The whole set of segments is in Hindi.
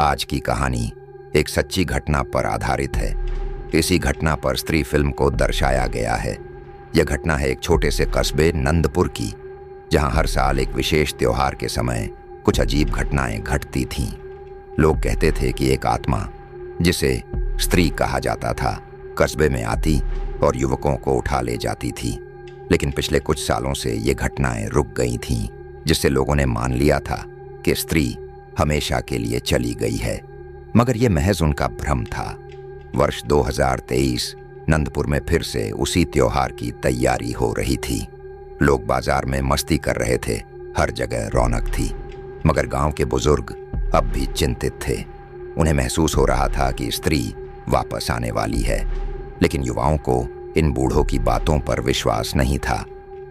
आज की कहानी एक सच्ची घटना पर आधारित है। इसी घटना पर स्त्री फिल्म को दर्शाया गया है। यह घटना है एक छोटे से कस्बे नंदपुर की, जहां हर साल एक विशेष त्योहार के समय कुछ अजीब घटनाएं घटती थीं। लोग कहते थे कि एक आत्मा, जिसे स्त्री कहा जाता था, कस्बे में आती और युवकों को उठा ले जाती थी। लेकिन पिछले कुछ सालों से ये घटनाएं रुक गई थीं, जिससे लोगों ने मान लिया था कि स्त्री हमेशा के लिए चली गई है। मगर यह महज उनका भ्रम था। वर्ष 2023 नंदपुर में फिर से उसी त्योहार की तैयारी हो रही थी। लोग बाजार में मस्ती कर रहे थे, हर जगह रौनक थी। मगर गांव के बुजुर्ग अब भी चिंतित थे। उन्हें महसूस हो रहा था कि स्त्री वापस आने वाली है, लेकिन युवाओं को इन बूढ़ों की बातों पर विश्वास नहीं था।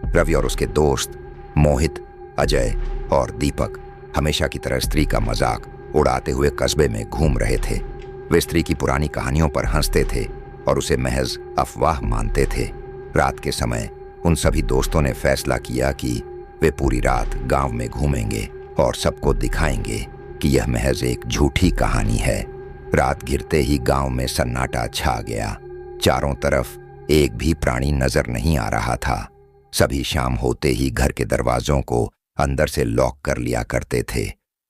रवि और उसके दोस्त मोहित, अजय और दीपक हमेशा की तरह स्त्री का मजाक उड़ाते हुए कस्बे में घूम रहे थे। वे स्त्री की पुरानी कहानियों पर हंसते थे और उसे महज अफवाह मानते थे। रात के समय उन सभी दोस्तों ने फैसला किया कि वे पूरी रात गांव में घूमेंगे और सबको दिखाएंगे कि यह महज एक झूठी कहानी है। रात गिरते ही गांव में सन्नाटा छा गया। चारों तरफ एक भी प्राणी नजर नहीं आ रहा था। सभी शाम होते ही घर के दरवाजों को अंदर से लॉक कर लिया करते थे।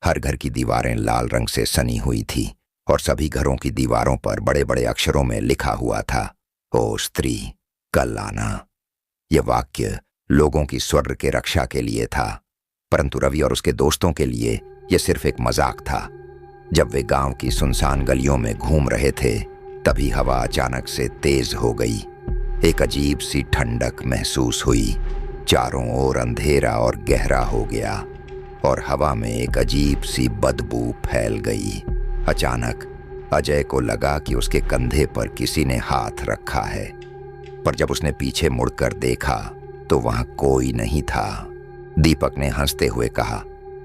हर घर की दीवारें लाल रंग से सनी हुई थी और सभी घरों की दीवारों पर बड़े बड़े अक्षरों में लिखा हुआ था, ओ स्त्री, कल आना। यह वाक्य लोगों की स्वर्ग के रक्षा के लिए था, परंतु रवि और उसके दोस्तों के लिए यह सिर्फ एक मजाक था। जब वे गांव की सुनसान गलियों में घूम रहे थे, तभी हवा अचानक से तेज हो गई। एक अजीब सी ठंडक महसूस हुई। चारों ओर अंधेरा और गहरा हो गया और हवा में एक अजीब सी बदबू फैल गई। अचानक अजय को लगा कि उसके कंधे पर किसी ने हाथ रखा है, पर जब उसने पीछे मुड़कर देखा तो वहां कोई नहीं था। दीपक ने हंसते हुए कहा,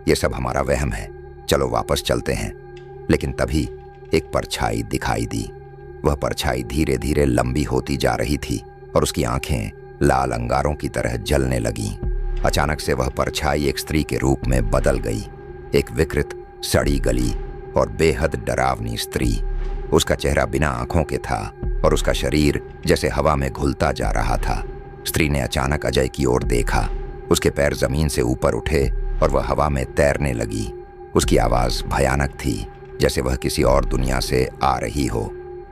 यह सब हमारा वहम है, चलो वापस चलते हैं। लेकिन तभी एक परछाई दिखाई दी। वह परछाई धीरे धीरे लंबी होती जा रही थी और उसकी आंखें लाल अंगारों की तरह जलने लगीं। अचानक से वह परछाई एक स्त्री के रूप में बदल गई। एक विकृत, सड़ी गली और बेहद डरावनी स्त्री। उसका चेहरा बिना आंखों के था और उसका शरीर जैसे हवा में घुलता जा रहा था। स्त्री ने अचानक अजय की ओर देखा। उसके पैर जमीन से ऊपर उठे और वह हवा में तैरने लगी। उसकी आवाज भयानक थी, जैसे वह किसी और दुनिया से आ रही हो।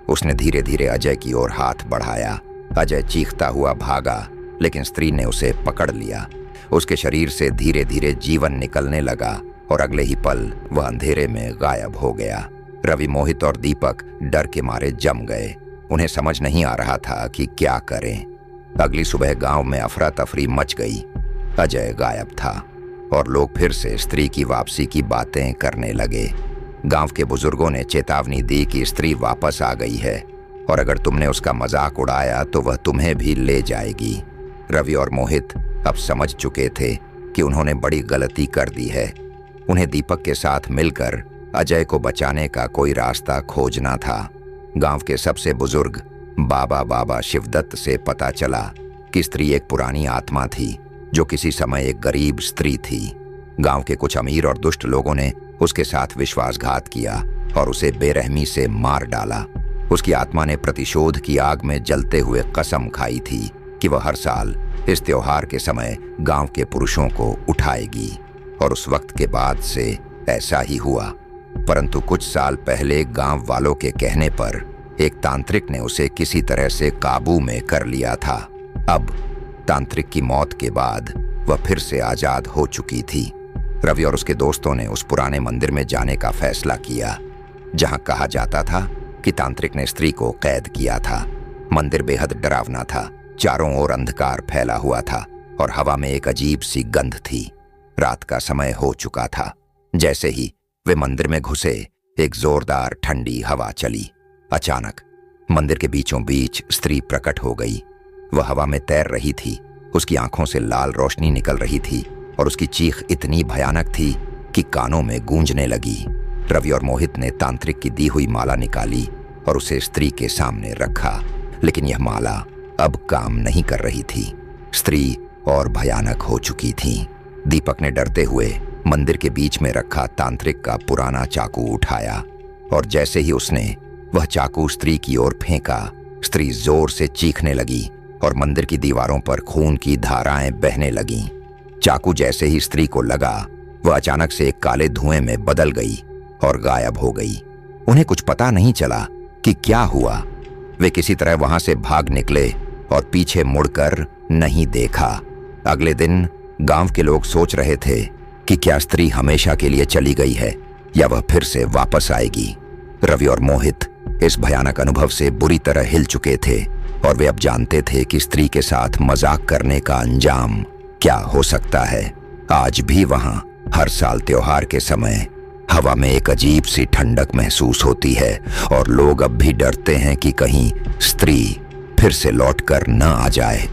उसने धीरे धीरे अजय की ओर हाथ बढ़ाया। अजय चीखता हुआ भागा, लेकिन स्त्री ने उसे पकड़ लिया। उसके शरीर से धीरे धीरे जीवन निकलने लगा और अगले ही पल वह अंधेरे में गायब हो गया। रवि, मोहित और दीपक डर के मारे जम गए। उन्हें समझ नहीं आ रहा था कि क्या करें। अगली सुबह गांव में अफरा तफरी मच गई। अजय गायब था और लोग फिर से स्त्री की वापसी की बातें करने लगे। गांव के बुजुर्गों ने चेतावनी दी कि स्त्री वापस आ गई है और अगर तुमने उसका मजाक उड़ाया तो वह तुम्हें भी ले जाएगी। रवि और मोहित अब समझ चुके थे कि उन्होंने बड़ी गलती कर दी है। उन्हें दीपक के साथ मिलकर अजय को बचाने का कोई रास्ता खोजना था। गांव के सबसे बुजुर्ग बाबा शिवदत्त से पता चला कि स्त्री एक पुरानी आत्मा थी, जो किसी समय एक गरीब स्त्री थी। गांव के कुछ अमीर और दुष्ट लोगों ने उसके साथ विश्वासघात किया और उसे बेरहमी से मार डाला। उसकी आत्मा ने प्रतिशोध की आग में जलते हुए कसम खाई थी कि वह हर साल इस त्योहार के समय गांव के पुरुषों को उठाएगी, और उस वक्त के बाद से ऐसा ही हुआ। परंतु कुछ साल पहले गांव वालों के कहने पर एक तांत्रिक ने उसे किसी तरह से काबू में कर लिया था। अब तांत्रिक की मौत के बाद वह फिर से आजाद हो चुकी थी। रवि और उसके दोस्तों ने उस पुराने मंदिर में जाने का फैसला किया, जहां कहा जाता था कि तांत्रिक ने स्त्री को कैद किया था। मंदिर बेहद डरावना था। चारों ओर अंधकार फैला हुआ था और हवा में एक अजीब सी गंध थी। रात का समय हो चुका था। जैसे ही वे मंदिर में घुसे, एक जोरदार ठंडी हवा चली। अचानक मंदिर के बीचों बीच स्त्री प्रकट हो गई। वह हवा में तैर रही थी। उसकी आंखों से लाल रोशनी निकल रही थी और उसकी चीख इतनी भयानक थी कि कानों में गूंजने लगी। रवि और मोहित ने तांत्रिक की दी हुई माला निकाली और उसे स्त्री के सामने रखा, लेकिन यह माला अब काम नहीं कर रही थी। स्त्री और भयानक हो चुकी थी। दीपक ने डरते हुए मंदिर के बीच में रखा तांत्रिक का पुराना चाकू उठाया और जैसे ही उसने वह चाकू स्त्री की ओर फेंका, स्त्री जोर से चीखने लगी और मंदिर की दीवारों पर खून की धाराएं बहने लगीं। चाकू जैसे ही स्त्री को लगा, वह अचानक से एक काले धुएं में बदल गई और गायब हो गई। उन्हें कुछ पता नहीं चला कि क्या हुआ। वे किसी तरह वहां से भाग निकले और पीछे मुड़कर नहीं देखा। अगले दिन गांव के लोग सोच रहे थे कि क्या स्त्री हमेशा के लिए चली गई है या वह फिर से वापस आएगी। रवि और मोहित इस भयानक अनुभव से बुरी तरह हिल चुके थे और वे अब जानते थे कि स्त्री के साथ मजाक करने का अंजाम क्या हो सकता है। आज भी वहां हर साल त्योहार के समय हवा में एक अजीब सी ठंडक महसूस होती है और लोग अब भी डरते हैं कि कहीं स्त्री फिर से लौटकर न आ जाए।